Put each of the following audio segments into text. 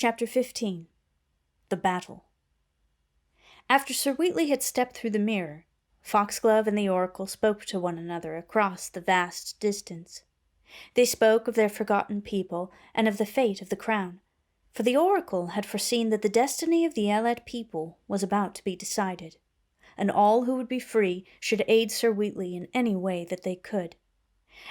Chapter 15. The Battle. After Sir Wheatley had stepped through the mirror, Foxglove and the Oracle spoke to one another across the vast distance. They spoke of their forgotten people and of the fate of the crown, for the Oracle had foreseen that the destiny of the Alet people was about to be decided, and all who would be free should aid Sir Wheatley in any way that they could.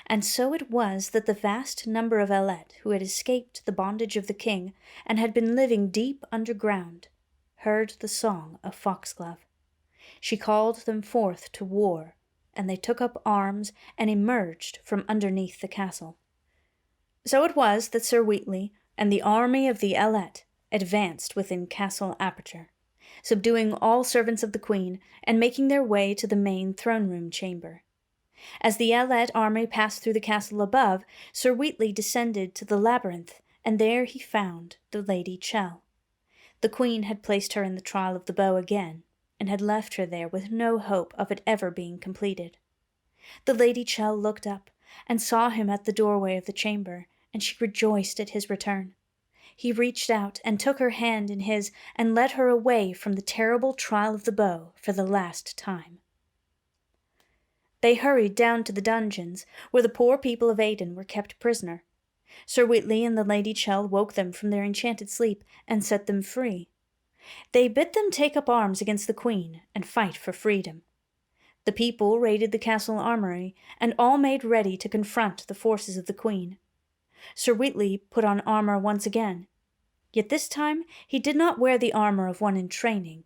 And so it was that the vast number of Alet who had escaped the bondage of the king and had been living deep underground heard the song of Foxglove. She called them forth to war, and they took up arms and emerged from underneath the castle. So it was that Sir Wheatley and the army of the Alet advanced within castle aperture, subduing all servants of the queen and making their way to the main throne-room chamber. As the Alet army passed through the castle above, Sir Wheatley descended to the labyrinth, and there he found the Lady Chell. The queen had placed her in the trial of the bow again, and had left her there with no hope of it ever being completed. The Lady Chell looked up, and saw him at the doorway of the chamber, and she rejoiced at his return. He reached out and took her hand in his, and led her away from the terrible trial of the bow for the last time. They hurried down to the dungeons, where the poor people of Aden were kept prisoner. Sir Wheatley and the Lady Chell woke them from their enchanted sleep, and set them free. They bid them take up arms against the queen, and fight for freedom. The people raided the castle armory, and all made ready to confront the forces of the queen. Sir Wheatley put on armor once again, yet this time he did not wear the armor of one in training.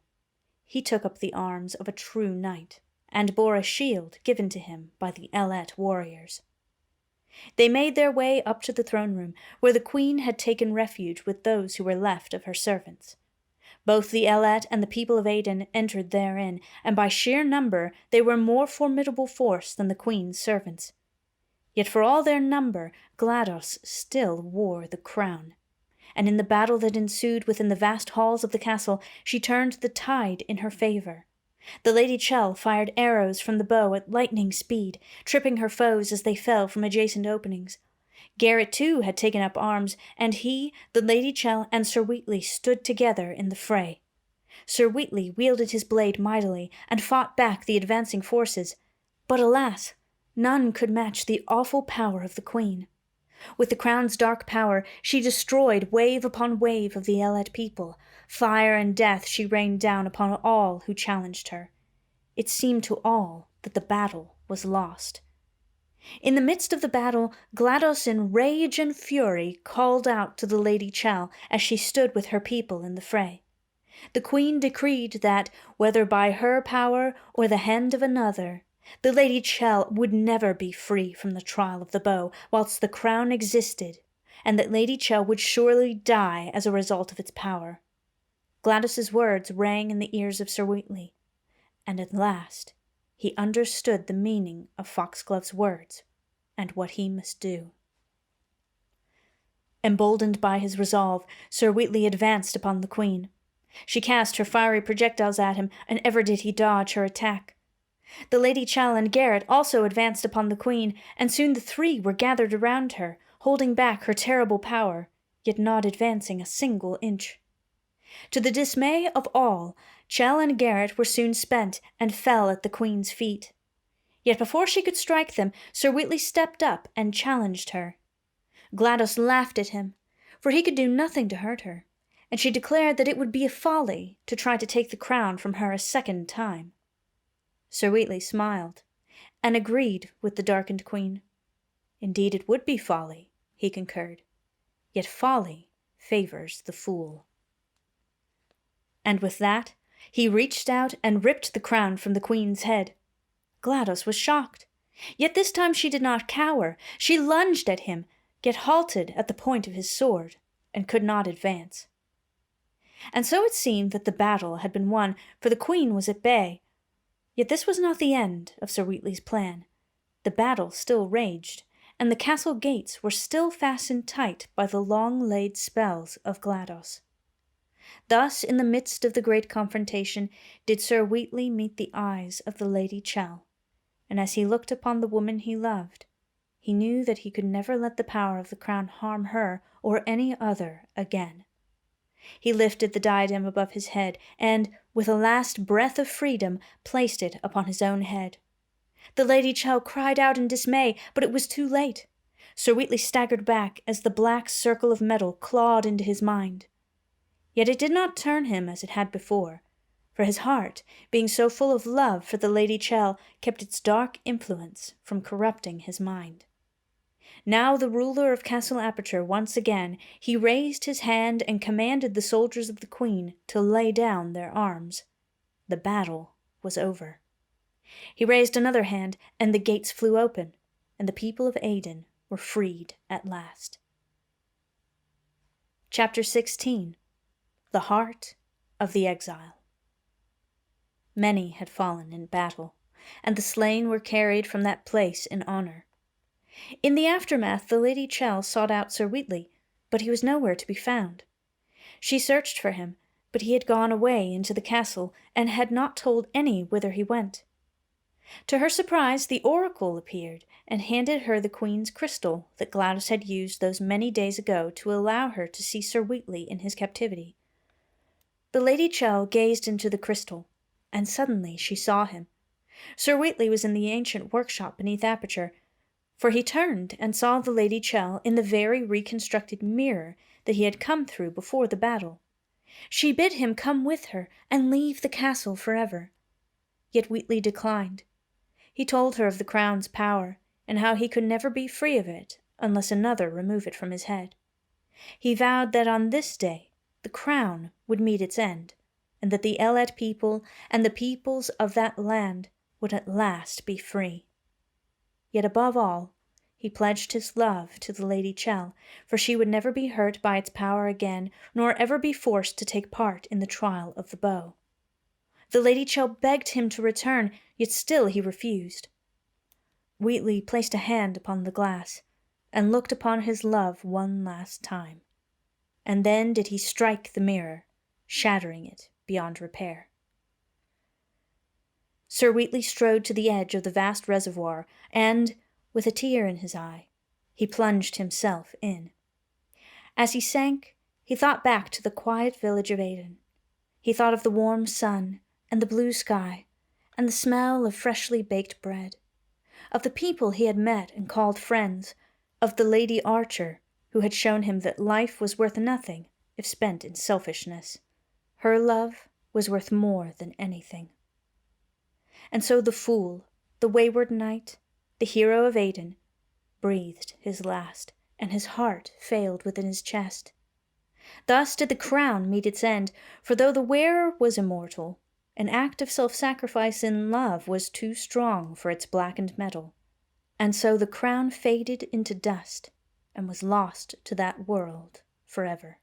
He took up the arms of a true knight, and bore a shield given to him by the Alet warriors. They made their way up to the throne room, where the queen had taken refuge with those who were left of her servants. Both the Alet and the people of Aden entered therein, and by sheer number they were more formidable force than the queen's servants. Yet for all their number, GLaDOS still wore the crown, and in the battle that ensued within the vast halls of the castle, she turned the tide in her favor. The Lady Chell fired arrows from the bow at lightning speed, tripping her foes as they fell from adjacent openings. Garrett too had taken up arms, and he, the Lady Chell, and Sir Wheatley stood together in the fray. Sir Wheatley wielded his blade mightily, and fought back the advancing forces, but alas, none could match the awful power of the queen. With the crown's dark power, she destroyed wave upon wave of the Alet people. Fire and death she rained down upon all who challenged her. It seemed to all that the battle was lost. In the midst of the battle, GLaDOS in rage and fury called out to the Lady Chell as she stood with her people in the fray. The queen decreed that, whether by her power or the hand of another, the Lady Chell would never be free from the trial of the bow whilst the crown existed, and that Lady Chell would surely die as a result of its power. GLaDOS's words rang in the ears of Sir Wheatley, and at last he understood the meaning of Foxglove's words and what he must do. Emboldened by his resolve, Sir Wheatley advanced upon the queen. She cast her fiery projectiles at him, and ever did he dodge her attack. The Lady Chell and Garrett also advanced upon the queen, and soon the three were gathered around her, holding back her terrible power, yet not advancing a single inch. To the dismay of all, Chell and Garrett were soon spent and fell at the queen's feet. Yet before she could strike them, Sir Wheatley stepped up and challenged her. GLaDOS laughed at him, for he could do nothing to hurt her, and she declared that it would be a folly to try to take the crown from her a second time. Sir Wheatley smiled, and agreed with the darkened queen. Indeed it would be folly, he concurred, yet folly favors the fool. And with that, he reached out and ripped the crown from the queen's head. GLaDOS was shocked, yet this time she did not cower. She lunged at him, yet halted at the point of his sword, and could not advance. And so it seemed that the battle had been won, for the queen was at bay. Yet this was not the end of Sir Wheatley's plan. The battle still raged, and the castle gates were still fastened tight by the long-laid spells of GLaDOS. Thus, in the midst of the great confrontation, did Sir Wheatley meet the eyes of the Lady Chell, and as he looked upon the woman he loved, he knew that he could never let the power of the crown harm her or any other again. He lifted the diadem above his head, and, with a last breath of freedom, placed it upon his own head. The Lady Chell cried out in dismay, but it was too late. Sir Wheatley staggered back as the black circle of metal clawed into his mind. Yet it did not turn him as it had before, for his heart, being so full of love for the Lady Chell, kept its dark influence from corrupting his mind. Now the ruler of Castle Aperture once again, he raised his hand and commanded the soldiers of the Queen to lay down their arms. The battle was over. He raised another hand, and the gates flew open, and the people of Aden were freed at last. Chapter 16. The Heart of the Exile. Many had fallen in battle, and the slain were carried from that place in honor. In the aftermath the Lady Chell sought out Sir Wheatley, but he was nowhere to be found. She searched for him, but he had gone away into the castle, and had not told any whither he went. To her surprise, the oracle appeared, and handed her the Queen's crystal that Gladys had used those many days ago to allow her to see Sir Wheatley in his captivity. The Lady Chell gazed into the crystal, and suddenly she saw him. Sir Wheatley was in the ancient workshop beneath Aperture, for he turned and saw the Lady Chell in the very reconstructed mirror that he had come through before the battle. She bid him come with her and leave the castle forever. Yet Wheatley declined. He told her of the crown's power, and how he could never be free of it unless another remove it from his head. He vowed that on this day the crown would meet its end, and that the Elet people and the peoples of that land would at last be free. Yet above all, he pledged his love to the Lady Chell, for she would never be hurt by its power again, nor ever be forced to take part in the trial of the bow. The Lady Chell begged him to return, yet still he refused. Wheatley placed a hand upon the glass, and looked upon his love one last time. And then did he strike the mirror, shattering it beyond repair. Sir Wheatley strode to the edge of the vast reservoir, and, with a tear in his eye, he plunged himself in. As he sank, he thought back to the quiet village of Aden. He thought of the warm sun, and the blue sky, and the smell of freshly baked bread, of the people he had met and called friends, of the Lady Archer, who had shown him that life was worth nothing if spent in selfishness. Her love was worth more than anything. And so the fool, the wayward knight, the hero of Aden, breathed his last, and his heart failed within his chest. Thus did the crown meet its end, for though the wearer was immortal, an act of self-sacrifice in love was too strong for its blackened metal, and so the crown faded into dust and was lost to that world forever.